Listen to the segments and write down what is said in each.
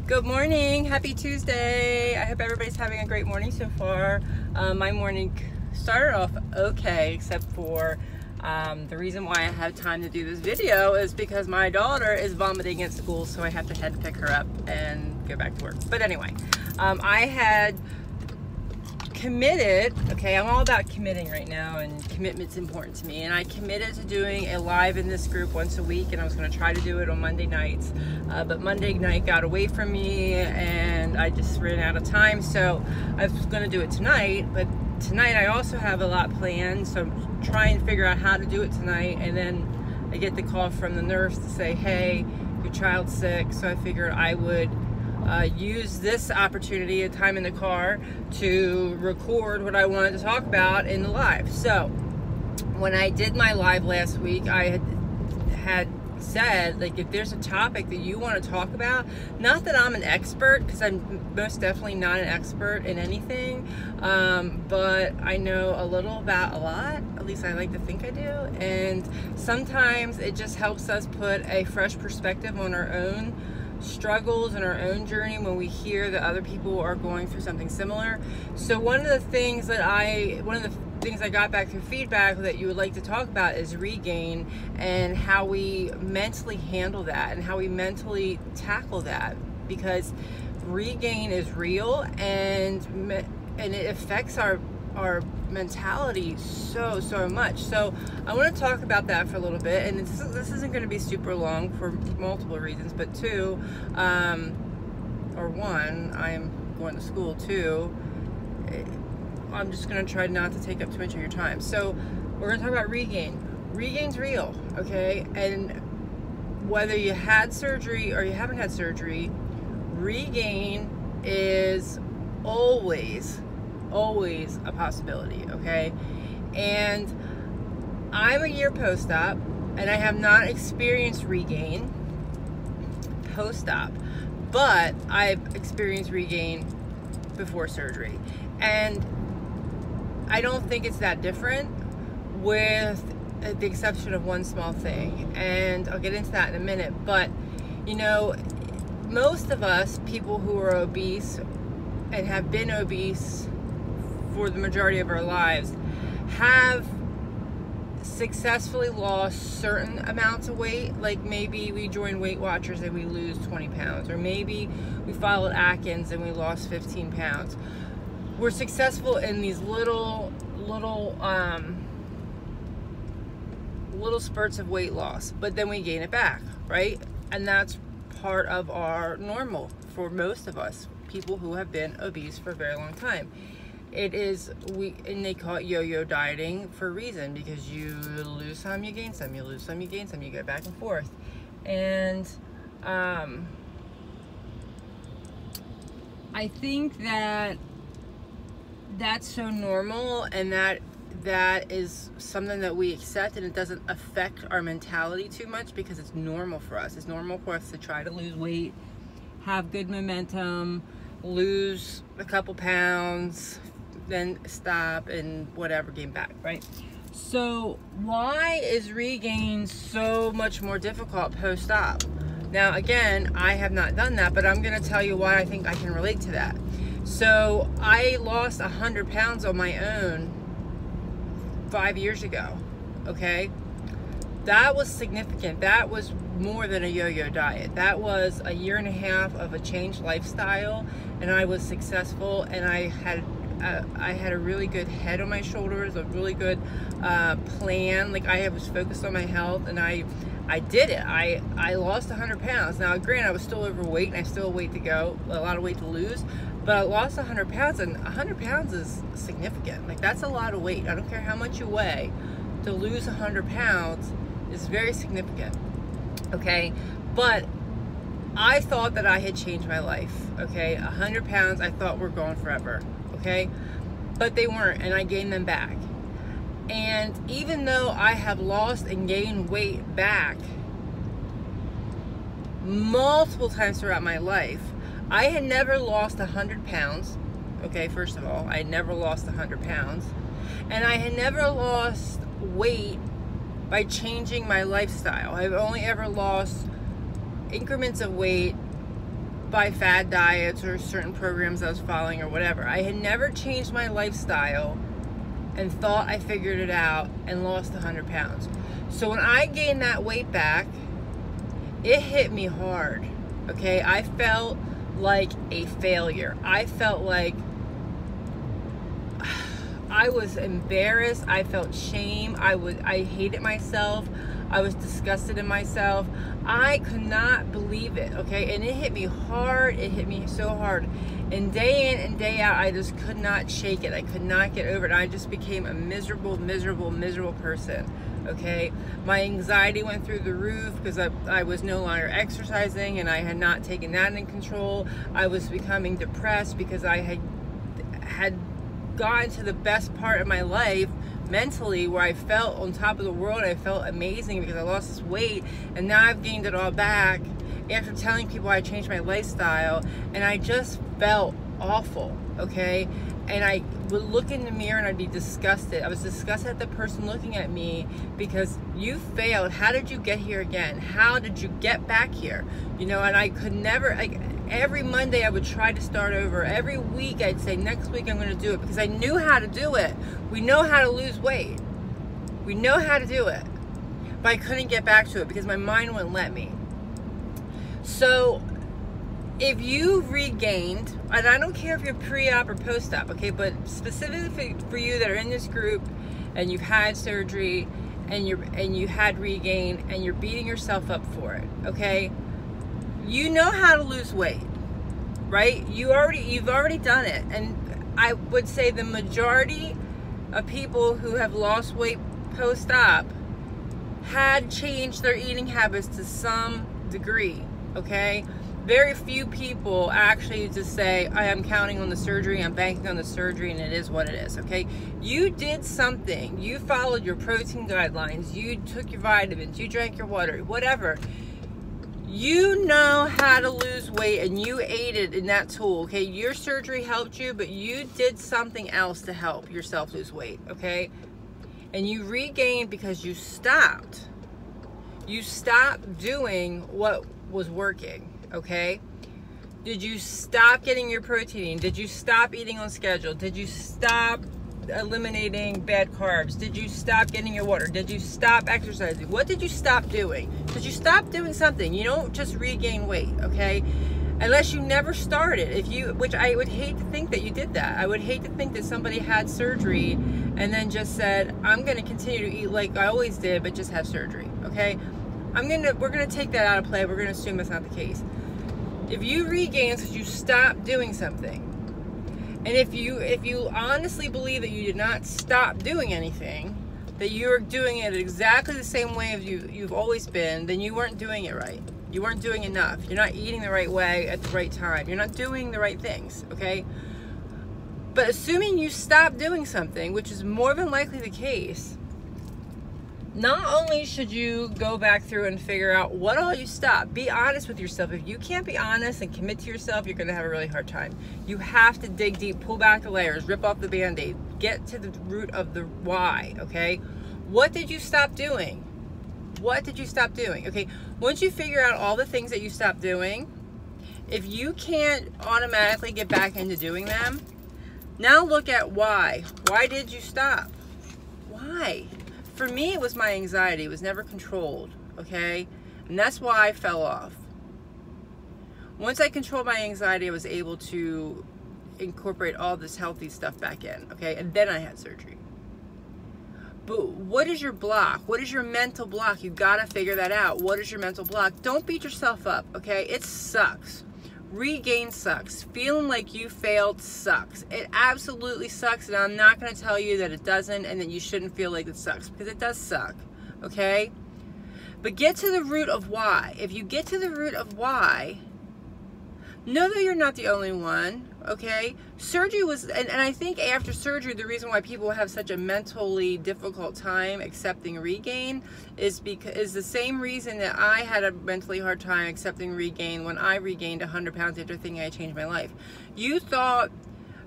Good morning, happy Tuesday. I hope everybody's having a great morning so far. My morning started off okay, except for the reason why I have time to do this video is because my daughter is vomiting at school, so I have to head to pick her up and go back to work. But anyway, I had committed, okay, I'm all about committing right now, and commitment's important to me, and I committed to doing a live in this group once a week, and I was going to try to do it on Monday nights, but Monday night got away from me and I just ran out of time, so I was going to do it tonight. But tonight I also have a lot planned, so I'm trying to figure out how to do it tonight. And then I get the call from the nurse to say, hey, your child's sick, so I figured I would use this opportunity, a time in the car, to record what I wanted to talk about in the live. So when I did my live last week, I had said, like, if there's a topic that you want to talk about, not that I'm an expert, because I'm most definitely not an expert in anything, but I know a little about a lot, at least I like to think I do, and sometimes it just helps us put a fresh perspective on our own struggles and our own journey when we hear that other people are going through something similar. So one of the things I got back through feedback that you would like to talk about is regain, and how we mentally handle that and how we mentally tackle that, because regain is real and it affects our mentality so much. So I want to talk about that for a little bit, and this isn't going to be super long for multiple reasons, but two, or one, I'm going to school, two, I'm just going to try not to take up too much of your time. So we're going to talk about regain. Regain's real, okay? And whether you had surgery or you haven't had surgery, regain is always a possibility, okay? And I'm a year post-op, and I have not experienced regain post-op, but I've experienced regain before surgery, and I don't think it's that different, with the exception of one small thing, and I'll get into that in a minute. But you know, most of us, people who are obese and have been obese for the majority of our lives, have successfully lost certain amounts of weight. Like maybe we join Weight Watchers and we lose 20 pounds, or maybe we followed Atkins and we lost 15 pounds. We're successful in these little spurts of weight loss, but then we gain it back, right? And that's part of our normal for most of us, people who have been obese for a very long time. It is, and they call it yo-yo dieting for a reason, because you lose some, you gain some, you lose some, you gain some, you go back and forth. And I think that that's so normal, and that is something that we accept, and it doesn't affect our mentality too much, because it's normal for us. It's normal for us to try to lose weight, have good momentum, lose a couple pounds, then stop, and whatever, gain back, right? So why is regain so much more difficult post-op? Now again, I have not done that, but I'm going to tell you why I think I can relate to that. So I lost 100 pounds on my own 5 years ago, okay? That was significant. That was more than a yo-yo diet. That was a year and a half of a changed lifestyle, and I was successful, and I had a really good head on my shoulders, a really good plan. Like, I was focused on my health, and I did it. I lost 100 pounds. Now, granted, I was still overweight, and I still have weight to go, a lot of weight to lose, but I lost 100 pounds, and 100 pounds is significant. Like, that's a lot of weight. I don't care how much you weigh. To lose 100 pounds is very significant, okay? But I thought that I had changed my life, okay? 100 pounds I thought were gone forever, okay? But they weren't, and I gained them back. And even though I have lost and gained weight back multiple times throughout my life, I had never lost 100 pounds, okay? First of all, I had never lost 100 pounds, and I had never lost weight by changing my lifestyle. I've only ever lost increments of weight by fad diets or certain programs I was following or whatever. I had never changed my lifestyle and thought I figured it out and lost 100 pounds. So when I gained that weight back, it hit me hard, okay? I felt like a failure. I felt like I was embarrassed. I felt shame. I hated myself. I was disgusted in myself. I could not believe it, okay? And it hit me hard. It hit me so hard. And day in and day out, I just could not shake it. I could not get over it. I just became a miserable, miserable, miserable person, okay? My anxiety went through the roof because I was no longer exercising and I had not taken that in control. I was becoming depressed because I had gotten to the best part of my life mentally, where I felt on top of the world. I felt amazing because I lost this weight, and now I've gained it all back after telling people I changed my lifestyle, and I just felt awful, okay? And I would look in the mirror and I'd be disgusted. I was disgusted at the person looking at me because you failed. How did you get here again? How did you get back here? You know, and I could never, like, every Monday I would try to start over. Every week I'd say, next week I'm going to do it, because I knew how to do it. We know how to lose weight. We know how to do it. But I couldn't get back to it because my mind wouldn't let me. So if you've regained, and I don't care if you're pre-op or post-op, okay, but specifically for you that are in this group and you've had surgery and you had regain and you're beating yourself up for it, okay? You know how to lose weight, right? You've already done it. And I would say the majority of people who have lost weight post-op had changed their eating habits to some degree, okay? Very few people actually just say, I am counting on the surgery, I'm banking on the surgery, and it is what it is, okay? You did something. You followed your protein guidelines. You took your vitamins. You drank your water, whatever. You know how to lose weight, and you aided in that tool, okay? Your surgery helped you, but you did something else to help yourself lose weight, okay? And you regained because you stopped. You stopped doing what was working, okay? Did you stop getting your protein? Did you stop eating on schedule? Did you stop eliminating bad carbs? Did you stop getting your water? Did you stop exercising? What did you stop doing? Did you stop doing something? You don't just regain weight, okay? Unless you never started. Which I would hate to think that you did that. I would hate to think that somebody had surgery and then just said, I'm gonna continue to eat like I always did, but just have surgery, okay? We're gonna take that out of play. We're gonna assume that's not the case. If you regain because you stopped doing something, and if you honestly believe that you did not stop doing anything, that you're doing it exactly the same way as you've always been, then you weren't doing it right. You weren't doing enough. You're not eating the right way at the right time. You're not doing the right things, okay? But assuming you stop doing something, which is more than likely the case, not only should you go back through and figure out what all you stopped, be honest with yourself. If you can't be honest and commit to yourself, you're gonna have a really hard time. You have to dig deep, pull back the layers, rip off the Band-Aid, get to the root of the why, okay? What did you stop doing? What did you stop doing? Okay, once you figure out all the things that you stopped doing, if you can't automatically get back into doing them, now look at why. Why did you stop? Why? For me, it was my anxiety. It was never controlled, okay? And that's why I fell off. Once I controlled my anxiety, I was able to incorporate all this healthy stuff back in, okay? And then I had surgery. But what is your block? What is your mental block? You gotta figure that out. What is your mental block? Don't beat yourself up, okay? It sucks. Regain sucks. Feeling like you failed sucks. It absolutely sucks, and I'm not going to tell you that it doesn't and that you shouldn't feel like it sucks, because it does suck, okay? But get to the root of why. If you get to the root of why, know that you're not the only one, okay? Surgery was, and I think after surgery, the reason why people have such a mentally difficult time accepting regain is the same reason that I had a mentally hard time accepting regain when I regained 100 pounds after thinking I changed my life. You thought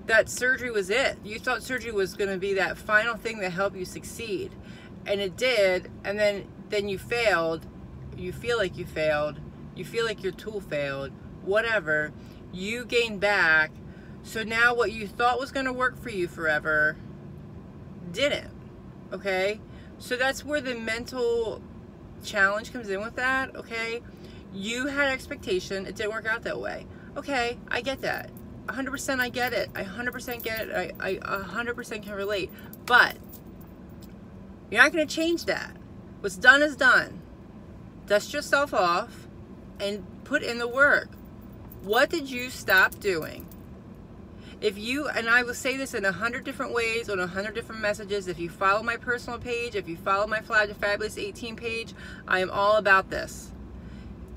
that surgery was it. You thought surgery was going to be that final thing that helped you succeed. And it did, and then you failed. You feel like you failed. You feel like your tool failed. whatever, you gain back. So now what you thought was going to work for you forever didn't. Okay? So that's where the mental challenge comes in with that. Okay? You had expectation, it didn't work out that way. Okay, I get that. 100% I get it. I 100% get it. I 100% can relate. But you're not going to change that. What's done is done. Dust yourself off and put in the work. What did you stop doing? If you, and I will say this in 100 different ways, on 100 different messages, if you follow my personal page, if you follow my Fly to Fabulous 18 page, I am all about this.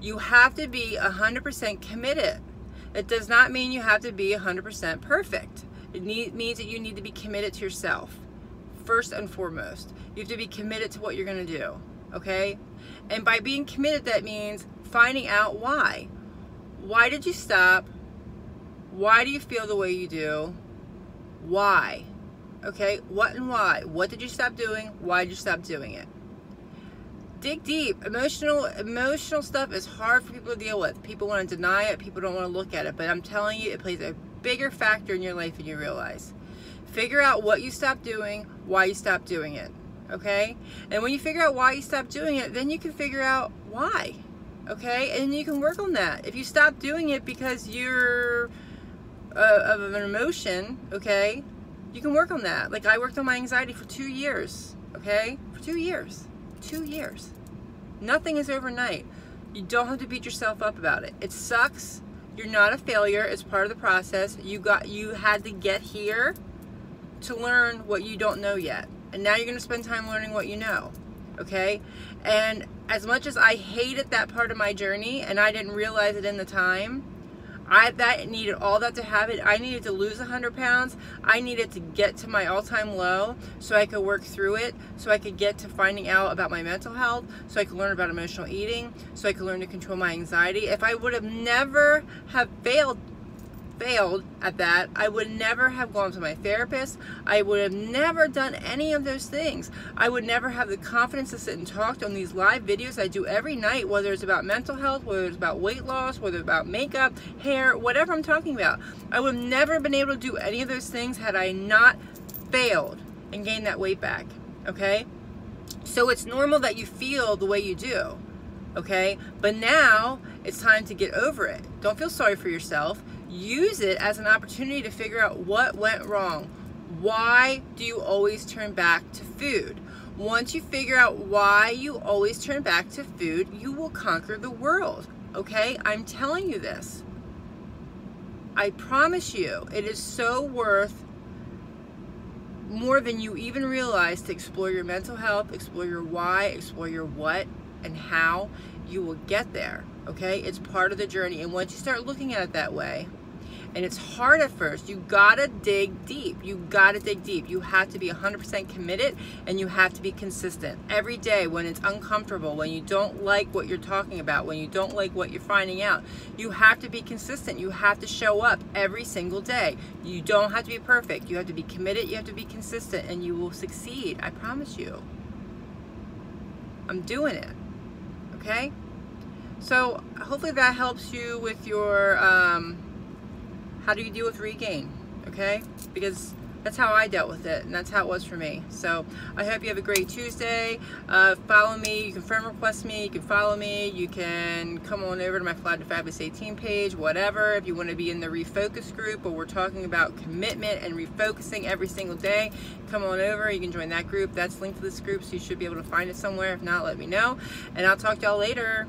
You have to be 100% committed. It does not mean you have to be 100% perfect. It means that you need to be committed to yourself, first and foremost. You have to be committed to what you're going to do, okay? And by being committed, that means finding out why. Why did you stop? Why do you feel the way you do? Why? Okay, what and why? What did you stop doing? Why did you stop doing it? Dig deep. Emotional stuff is hard for people to deal with. People want to deny it. People don't want to look at it. But I'm telling you, it plays a bigger factor in your life than you realize. Figure out what you stopped doing, why you stopped doing it. Okay? And when you figure out why you stopped doing it, then you can figure out why. Okay? And you can work on that. If you stop doing it because you're of an emotion, okay, you can work on that. Like I worked on my anxiety for 2 years. Okay? For 2 years. 2 years. Nothing is overnight. You don't have to beat yourself up about it. It sucks. You're not a failure. It's part of the process. You had to get here to learn what you don't know yet. And now you're going to spend time learning what you know. Okay? And as much as I hated that part of my journey and I didn't realize it in the time, I needed all that to happen. I needed to lose 100 pounds. I needed to get to my all-time low so I could work through it, so I could get to finding out about my mental health, so I could learn about emotional eating, so I could learn to control my anxiety. If I would have never have failed at that, I would never have gone to my therapist. I would have never done any of those things. I would never have the confidence to sit and talk on these live videos I do every night, whether it's about mental health, whether it's about weight loss, whether it's about makeup, hair, whatever I'm talking about. I would have never been able to do any of those things had I not failed and gained that weight back, okay? So it's normal that you feel the way you do, okay? But now it's time to get over it. Don't feel sorry for yourself. Use it as an opportunity to figure out what went wrong. Why do you always turn back to food? Once you figure out why you always turn back to food, you will conquer the world. Okay? I'm telling you this. I promise you, it is so worth more than you even realize to explore your mental health, explore your why, explore your what and how. You will get there. Okay? It's part of the journey. And once you start looking at it that way, and it's hard at first, you gotta dig deep. You gotta dig deep. You have to be 100% committed and you have to be consistent. Every day when it's uncomfortable, when you don't like what you're talking about, when you don't like what you're finding out, you have to be consistent. You have to show up every single day. You don't have to be perfect. You have to be committed, you have to be consistent, and you will succeed. I promise you. I'm doing it. Okay? So hopefully that helps you with your how do you deal with regain, okay? Because that's how I dealt with it, and that's how it was for me. So I hope you have a great Tuesday. Follow me. You can friend request me. You can follow me. You can come on over to my Fly to Fabulous 18 page, whatever. If you want to be in the refocus group where we're talking about commitment and refocusing every single day, come on over. You can join that group. That's linked to this group, so you should be able to find it somewhere. If not, let me know. And I'll talk to y'all later.